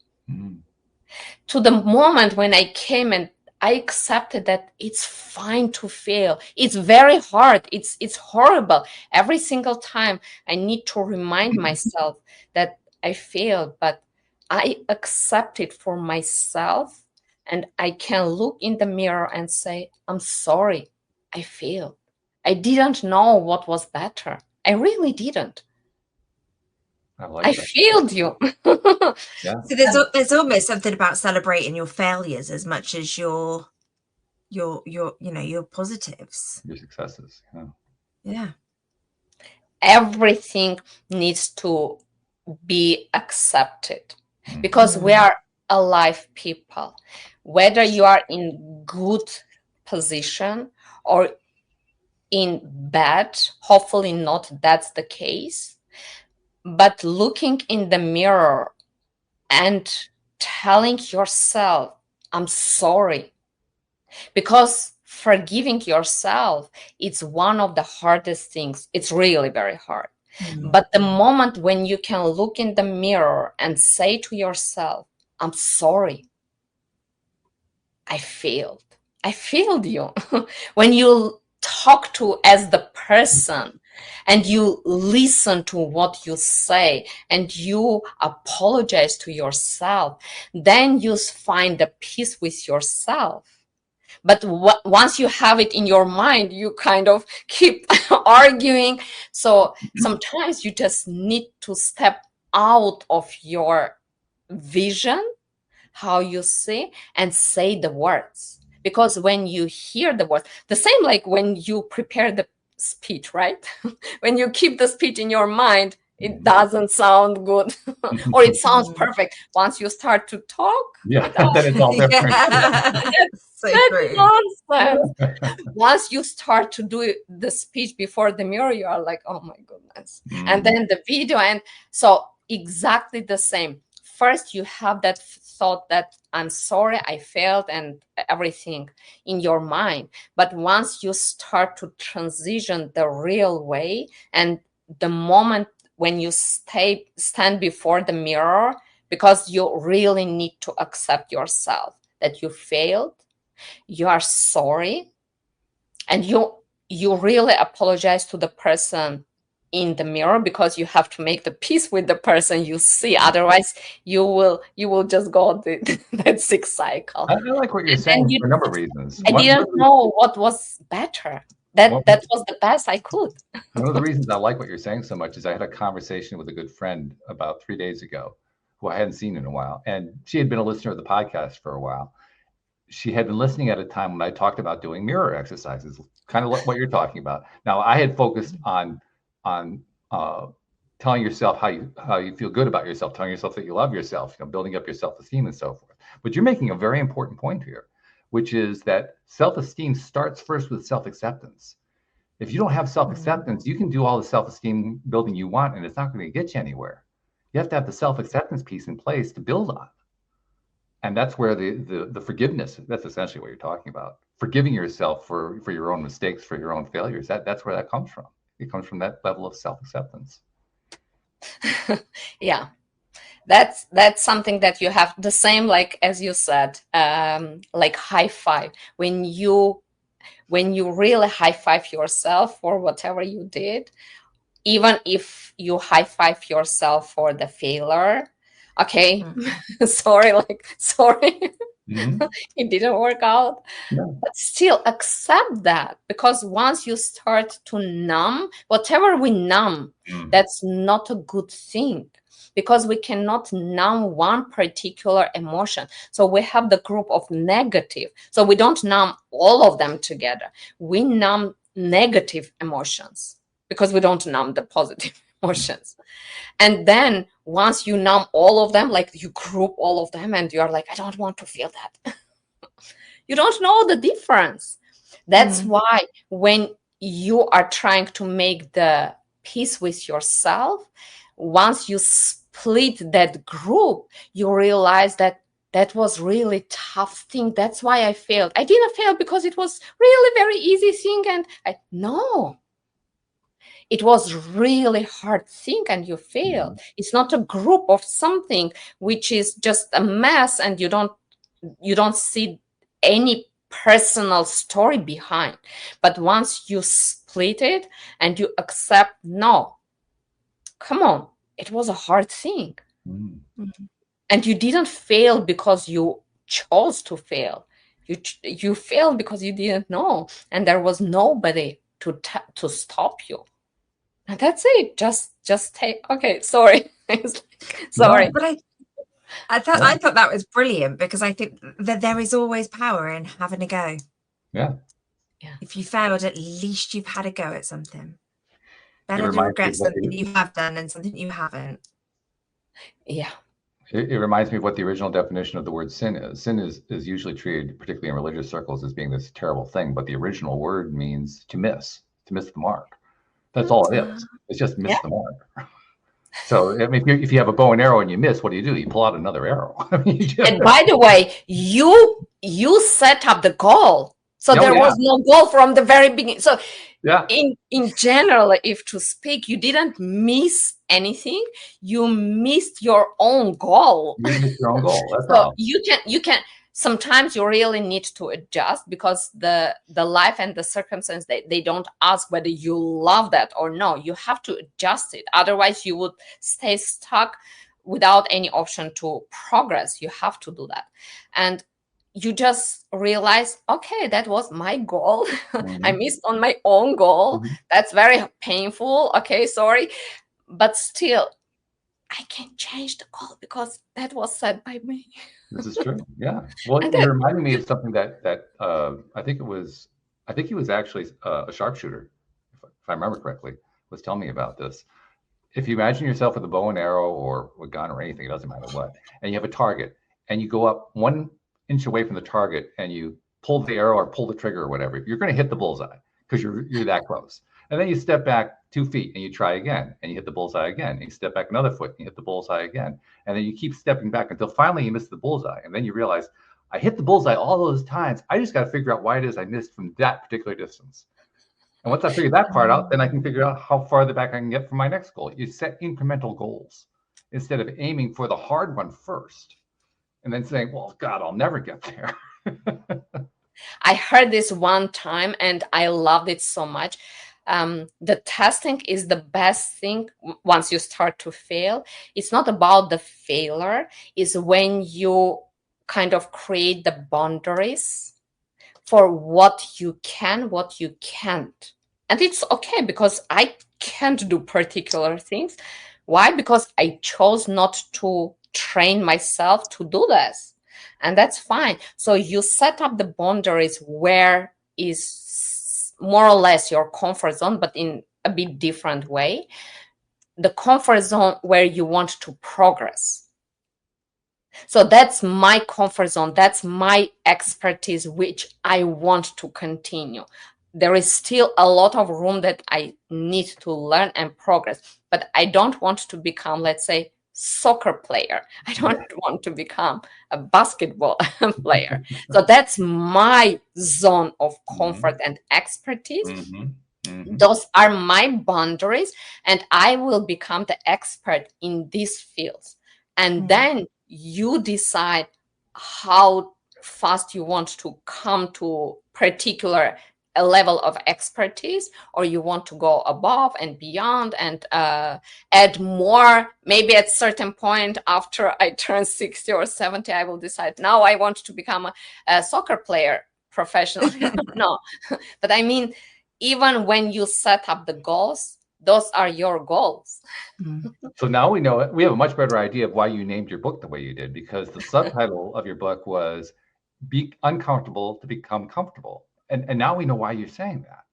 Speaker 4: To the moment when I came and I accepted that it's fine to fail. It's very hard. It's horrible. Every single time I need to remind myself that I failed, but I accept it for myself, and I can look in the mirror and say, I'm sorry, I failed. I didn't know what was better. I really didn't. I failed you.
Speaker 3: Yeah. So there's almost something about celebrating your failures as much as your positives,
Speaker 2: your successes.
Speaker 3: Yeah.
Speaker 4: Everything needs to be accepted because we are alive people. Whether you are in good position or in bad, hopefully not that's the case, but looking in the mirror and telling yourself, I'm sorry. Because forgiving yourself, it's one of the hardest things. It's really very hard. But the moment when you can look in the mirror and say to yourself, I'm sorry, I failed. I failed you. When you talk to as the person and you listen to what you say and you apologize to yourself, then you find the peace with yourself. But once you have it in your mind, you kind of keep arguing. So sometimes you just need to step out of your vision, how you see, and say the words. Because when you hear the words, the same like when you prepare the speech, right? When you keep the speech in your mind, it doesn't sound good or it sounds perfect. Once you start to talk,
Speaker 2: then it's all different.
Speaker 4: Nonsense. Once you start to do the speech before the mirror, you are like, oh my goodness. And then the video. And so exactly the same. First, you have that thought that I'm sorry, I failed and everything in your mind. But once you start to transition the real way, and the moment when you stand before the mirror, because you really need to accept yourself that you failed, you are sorry, and you really apologize to the person in the mirror, because you have to make the peace with the person you see. Otherwise, you will just go that sick cycle.
Speaker 2: I like what you're saying for a number of reasons.
Speaker 4: I didn't know what was better. That was the best I could.
Speaker 2: One of the reasons I like what you're saying so much is I had a conversation with a good friend about 3 days ago, who I hadn't seen in a while, and she had been a listener of the podcast for a while. She had been listening at a time when I talked about doing mirror exercises, kind of what you're talking about. Now, I had focused on telling yourself how you feel good about yourself, telling yourself that you love yourself, building up your self-esteem and so forth. But you're making a very important point here, which is that self-esteem starts first with self-acceptance. If you don't have self-acceptance, you can do all the self-esteem building you want, and it's not going to get you anywhere. You have to have the self-acceptance piece in place to build on. And that's where the forgiveness, that's essentially what you're talking about. Forgiving yourself for your own mistakes, for your own failures. That's where that comes from. It comes from that level of self-acceptance.
Speaker 4: Yeah. That's something that you have, the same like as you said, like high five. When you really high five yourself for whatever you did, even if you high five yourself for the failure, okay, sorry, it didn't work out. But still accept that, because once you start to numb, whatever we numb, that's not a good thing, because we cannot numb one particular emotion. So we have the group of negative. So we don't numb all of them together. We numb negative emotions because we don't numb the positive emotions. And then once you numb all of them, like you group all of them and you're like, I don't want to feel that. You don't know the difference. That's why when you are trying to make the peace with yourself, once you split that group, you realize that that was really tough thing. That's why I failed. I didn't fail because it was really very easy thing. And no, it was really hard thing and you failed. It's not a group of something which is just a mess and you don't see any personal story behind. But once you split it and you accept, no, come on, it was a hard thing. And you didn't fail because you chose to fail. You failed because you didn't know, and there was nobody to stop you. And that's it. Just take. Okay, sorry. Sorry.
Speaker 3: No, but I thought that was brilliant, because I think that there is always power in having a go.
Speaker 2: Yeah.
Speaker 3: If you failed, at least you've had a go at something. Better to
Speaker 2: reminds me
Speaker 3: regret
Speaker 2: of what
Speaker 3: something you have done than something you haven't.
Speaker 4: Yeah.
Speaker 2: It reminds me of what the original definition of the word sin is. Sin is usually treated, particularly in religious circles, as being this terrible thing, but the original word means to miss the mark. That's all it is. It's just miss the mark. So I mean, if you have a bow and arrow and you miss, what do? You pull out another arrow. I mean,
Speaker 4: and by the way, you set up the goal. So there was no goal from the very beginning. So in general, if to speak, you didn't miss anything. You missed your own goal.
Speaker 2: You missed your own goal. That's
Speaker 4: so
Speaker 2: all.
Speaker 4: You can. Sometimes you really need to adjust, because the life and the circumstance, they don't ask whether you love that or no. You have to adjust it. Otherwise, you would stay stuck without any option to progress. You have to do that. And you just realize, okay, that was my goal. I missed on my own goal. That's very painful. Okay, sorry. But still, I can change the goal because that was set by me.
Speaker 2: This is true. Yeah. Well, you reminded me of something that I think he was actually a sharpshooter, if I remember correctly, was telling me about this. If you imagine yourself with a bow and arrow or a gun or anything, it doesn't matter what, and you have a target, and you go up 1 inch away from the target, and you pull the arrow or pull the trigger or whatever, you're going to hit the bullseye because you're that close. And then you step back 2 feet and you try again, and you hit the bullseye again. And you step back another foot and you hit the bullseye again. And then you keep stepping back until finally you miss the bullseye. And then you realize, I hit the bullseye all those times. I just got to figure out why it is I missed from that particular distance. And once I figure that part out, then I can figure out how far the back I can get from my next goal. You set incremental goals instead of aiming for the hard one first and then saying, well, God, I'll never get there.
Speaker 4: I heard this one time and I loved it so much. The testing is the best thing once you start to fail. It's not about the failure. It's when you kind of create the boundaries for what you can, what you can't. And it's okay, because I can't do particular things. Why? Because I chose not to train myself to do this. And that's fine. So you set up the boundaries where is more or less your comfort zone, but in a bit different way. The comfort zone where you want to progress. So that's my comfort zone. That's my expertise, which I want to continue. There is still a lot of room that I need to learn and progress, but I don't want to become, let's say, soccer player. I don't want to become a basketball player. So that's my zone of comfort and expertise. Those are my boundaries, and I will become the expert in these fields. And then you decide how fast you want to come to particular a level of expertise, or you want to go above and beyond and add more. Maybe at a certain point after I turn 60 or 70, I will decide now I want to become a soccer player professionally. No, but I mean, even when you set up the goals, those are your goals.
Speaker 2: So now we know it. We have a much better idea of why you named your book the way you did, because the subtitle of your book was "Be Uncomfortable to Become Comfortable." And now we know why you're saying that.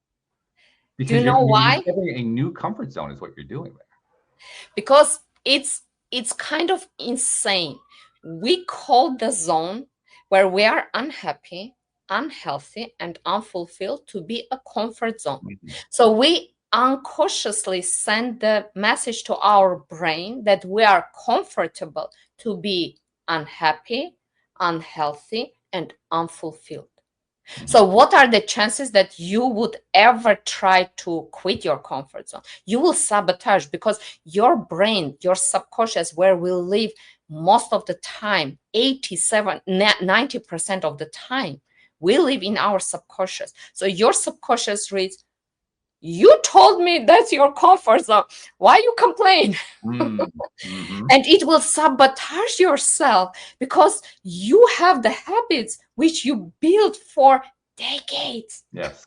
Speaker 2: Because
Speaker 4: do you know why?
Speaker 2: You're setting a new comfort zone is what you're doing there.
Speaker 4: because it's kind of insane. We call the zone where we are unhappy, unhealthy, and unfulfilled to be a comfort zone.
Speaker 2: Mhm.
Speaker 4: So we unconsciously send the message to our brain that we are comfortable to be unhappy, unhealthy, and unfulfilled. So what are the chances that you would ever try to quit your comfort zone? You will sabotage, because your brain, your subconscious, where we live most of the time, 90% of the time, we live in our subconscious. So your subconscious reads, you told me that's your comfort zone. Why you complain?
Speaker 2: Mm-hmm.
Speaker 4: And it will sabotage yourself, because you have the habits which you built for decades.
Speaker 2: Yes.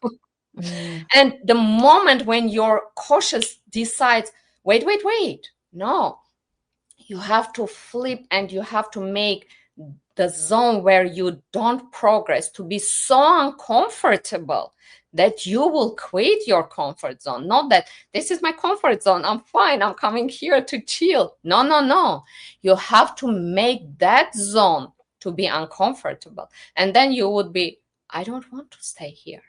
Speaker 4: And the moment when your cautious decides, wait, no, you have to flip, and you have to make the zone where you don't progress to be so uncomfortable that you will quit your comfort zone. Not that this is my comfort zone, I'm fine, I'm coming here to chill. No. You have to make that zone to be uncomfortable. And then you would be, I don't want to stay here.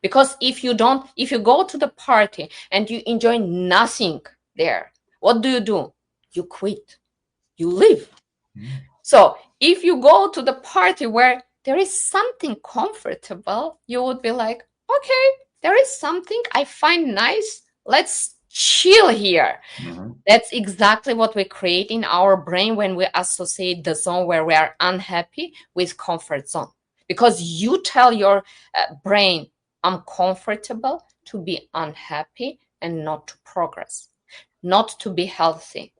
Speaker 4: Because if you go to the party and you enjoy nothing there, what do? You quit. You leave.
Speaker 2: Mm-hmm.
Speaker 4: So if you go to the party where there is something comfortable, you would be like, okay, there is something I find nice. Let's chill here.
Speaker 2: Mm-hmm.
Speaker 4: That's exactly what we create in our brain when we associate the zone where we are unhappy with comfort zone. Because you tell your brain, I'm comfortable to be unhappy and not to progress, not to be healthy.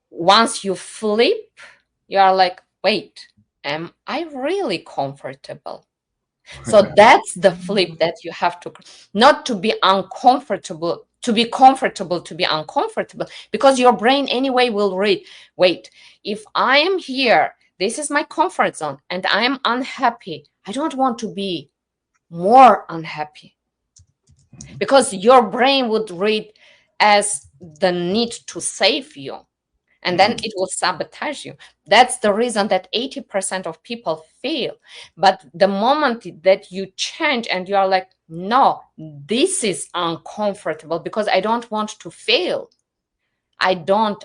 Speaker 4: Once you flip, you are like, wait, am I really comfortable? So that's the flip that you have to, not to be uncomfortable, to be comfortable, to be uncomfortable, because your brain anyway will read, wait, if I am here, this is my comfort zone and I am unhappy, I don't want to be more unhappy, because your brain would read as the need to save you. And then it will sabotage you. That's the reason that 80% of people fail. But the moment that you change and you are like, no, this is uncomfortable because I don't want to fail. I don't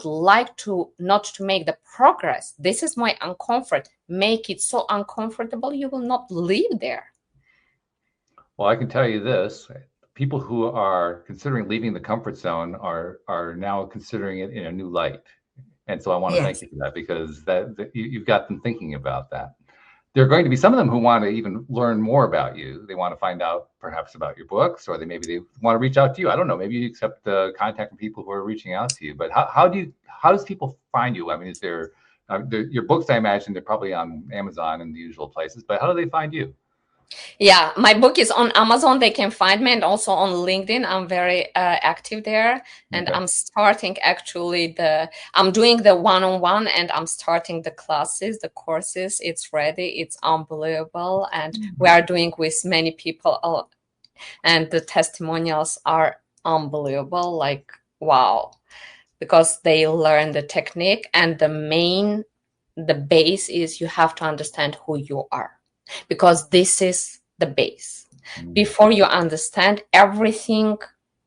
Speaker 4: like to not to make the progress. This is my uncomfort. Make it so uncomfortable, you will not live there.
Speaker 2: Well, I can tell you this. People who are considering leaving the comfort zone are now considering it in a new light. And so I want to thank you for that, because you've got them thinking about that. There are going to be some of them who want to even learn more about you. They want to find out perhaps about your books, or maybe they want to reach out to you. I don't know. Maybe you accept contact from people who are reaching out to you. But how does people find you? I mean, is there your books? I imagine they're probably on Amazon and the usual places. But how do they find you?
Speaker 4: Yeah, my book is on Amazon. They can find me, and also on LinkedIn. I'm very active there, and
Speaker 2: Okay.
Speaker 4: I'm starting I'm doing the one-on-one, and I'm starting the classes, the courses. It's ready. It's unbelievable. And we are doing with many people, and the testimonials are unbelievable. Like, wow, because they learn the technique, and the base is you have to understand who you are, because this is the base. Before you understand, everything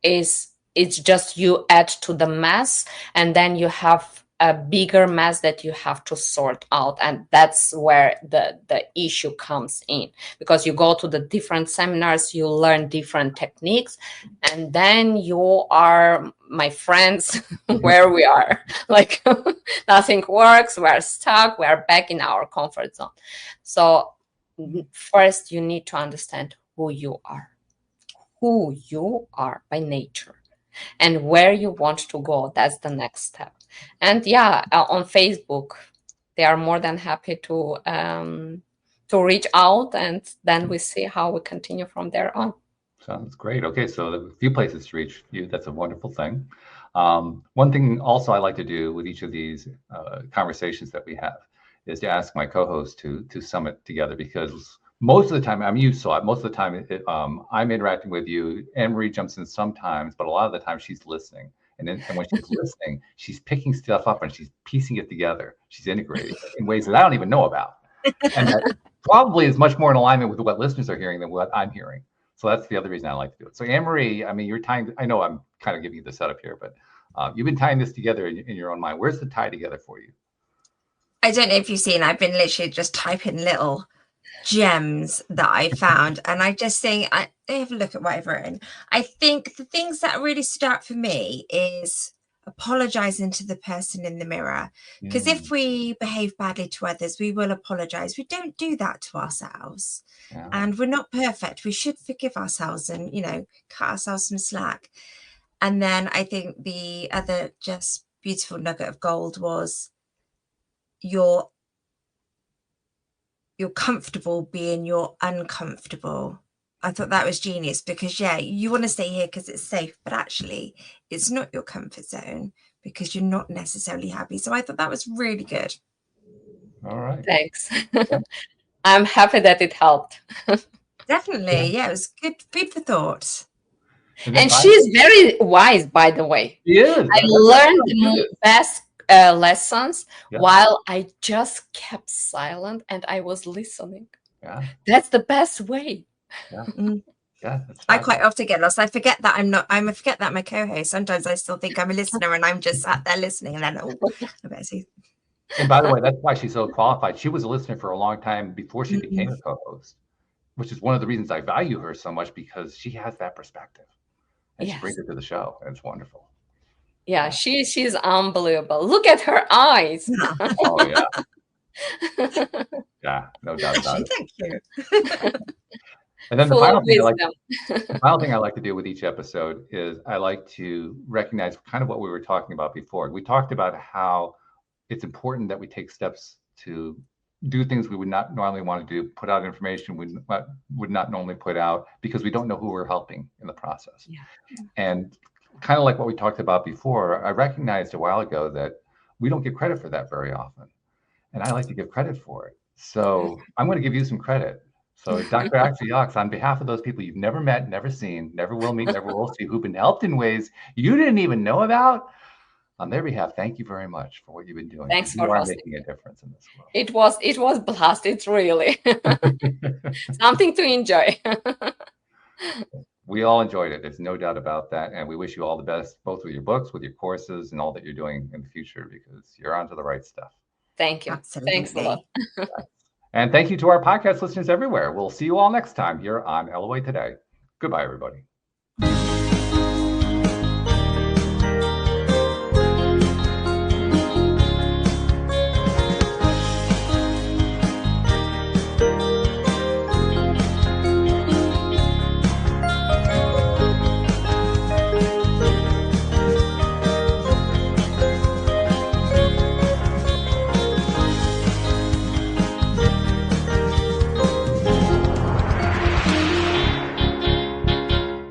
Speaker 4: it's just you add to the mass, and then you have a bigger mass that you have to sort out. And that's where the issue comes in, because you go to the different seminars, you learn different techniques, and then you are, my friends, where we are like nothing works, we're stuck, we're back in our comfort zone. So first you need to understand who you are by nature, and where you want to go. That's the next step. And on Facebook, they are more than happy to reach out, and then we see how we continue from there on.
Speaker 2: Sounds great. Okay, so a few places to reach you. That's a wonderful thing. One thing also I like to do with each of these conversations that we have is to ask my co-host to sum it together, because most of the time, I mean, you saw it, most of the time I'm interacting with you. Anne Marie jumps in sometimes, but a lot of the time she's listening. And when she's listening, she's picking stuff up and she's piecing it together. She's integrating it in ways that I don't even know about. And that probably is much more in alignment with what listeners are hearing than what I'm hearing. So that's the other reason I like to do it. So Anne Marie, I mean, you're tying, I know I'm kind of giving you the setup here, but you've been tying this together in your own mind. Where's the tie together for you?
Speaker 3: I don't know if you've seen, I've been literally just typing little gems that I found, and I just think, I have a look at what I've written. I think the things that really stood out for me is apologizing to the person in the mirror, because if we behave badly to others, we will apologize. We don't do that to ourselves, and we're not perfect. We should forgive ourselves and, you know, cut ourselves some slack. And then I think the other just beautiful nugget of gold was you're comfortable being you're uncomfortable. I thought that was genius, because yeah, you want to stay here because it's safe, but actually it's not your comfort zone because you're not necessarily happy. So I thought that was really good.
Speaker 2: All right.
Speaker 4: Thanks. I'm happy that it helped.
Speaker 3: Definitely. Yeah, it was good. Food for thought.
Speaker 4: And she's very wise, by the way.
Speaker 2: She is.
Speaker 4: I learned the best lessons while I just kept silent and I was listening.
Speaker 2: Yeah.
Speaker 4: That's the best way.
Speaker 2: Yeah.
Speaker 3: Yeah. I quite often get lost. I forget that I forget that I'm a co-host. Sometimes I still think I'm a listener and I'm just sat there listening, and then I better see.
Speaker 2: And by the way, that's why she's so qualified. She was a listener for a long time before she became a co-host, which is one of the reasons I value her so much, because she has that perspective. And she brings it to the show, and it's wonderful.
Speaker 4: Yeah, she's unbelievable. Look at her eyes.
Speaker 2: Oh yeah. Yeah, no doubt about it.
Speaker 3: Thank you.
Speaker 2: And then the final thing I like to do with each episode is I like to recognize kind of what we were talking about before. We talked about how it's important that we take steps to do things we would not normally want to do, put out information we would not normally put out, because we don't know who we're helping in the process.
Speaker 4: Yeah.
Speaker 2: And kind of like what we talked about before, I recognized a while ago that we don't get credit for that very often. And I like to give credit for it. So I'm going to give you some credit. So Dr. Axa Yox, on behalf of those people you've never met, never seen, never will meet, never will see, who've been helped in ways you didn't even know about, on their behalf, thank you very much for what you've been doing.
Speaker 4: Thanks
Speaker 2: for making a difference in this world.
Speaker 4: It was blast. It's really something to enjoy.
Speaker 2: We all enjoyed it. There's no doubt about that. And we wish you all the best, both with your books, with your courses, and all that you're doing in the future, because you're onto the right stuff.
Speaker 4: Thank you.
Speaker 3: Absolutely.
Speaker 4: Thanks a lot.
Speaker 2: And thank you to our podcast listeners everywhere. We'll see you all next time here on LOA Today. Goodbye, everybody.